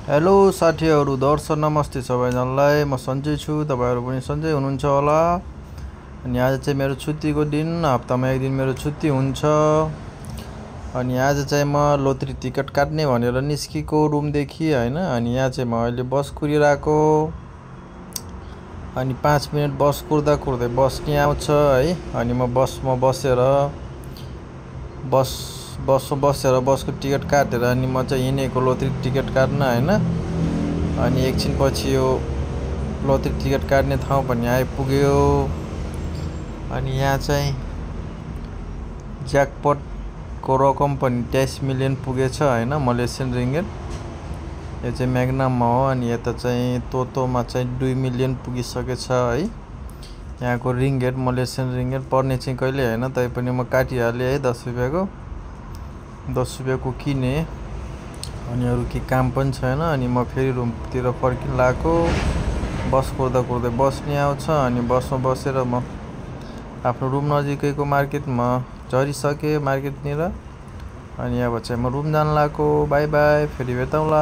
Hello साथीहरु, दर्शक नमस्ते सबैजनालाई। म सञ्जय छु, तपाईहरु पनि सञ्जय हुनुहुन्छ होला। अनि आज चाहिँ मेरो छुट्टीको दिन, हप्तामा एक दिन मेरो छुट्टी हुन्छ। अनि आज चाहिँ म लोतरी टिकट काट्ने भनेर निस्केको रुमदेखि हैन। अनि यहाँ चाहिँ म अहिले बस कुरिरहेको। अनि 5 मिनेट बस कुर्दा कुर्दै बस नि आउँछ है। अनि म बसमा बसेर बसको टिकट काटेर अनि म चाहिँ हिँडेको लोतरी टिकट काट्न हैन। अनि एकछिन पछि यो लोतरी टिकट काट्ने ठाउँ पनि आइपुग्यो। अनि यहाँ चाहिँ ज्याकपटको रकम पनि 23 मिलियन पुगेछ हैन, मलेसियन रिङ्गिट। यो चाहिँ म्याग्नममा हो। अनि यता चाहिँ तोतोमा चाहिँ 2 मिलियन पुगिसकेछ है। यहाँको रिङ्गिट, मलेसियन रिङ्गिट पर्ने चाहिँ कहिले हैन, तैपनि म काटिहालेँ है 10 रुपियाँको किने। अनि अरू के काम पनि छैन। अनि म फेरि रुमतिर फर्किन लागेको। बस कुर्दा कुर्दै बस नि आउँछ। अनि बसमा बसेर म आफ्नो रुम नजिकैको मार्केटमा झरिसकेँ मार्केटतिर। अनि अब चाहिँ म रुम जान लागेको। बाई बाई, फेरि भेटौँला।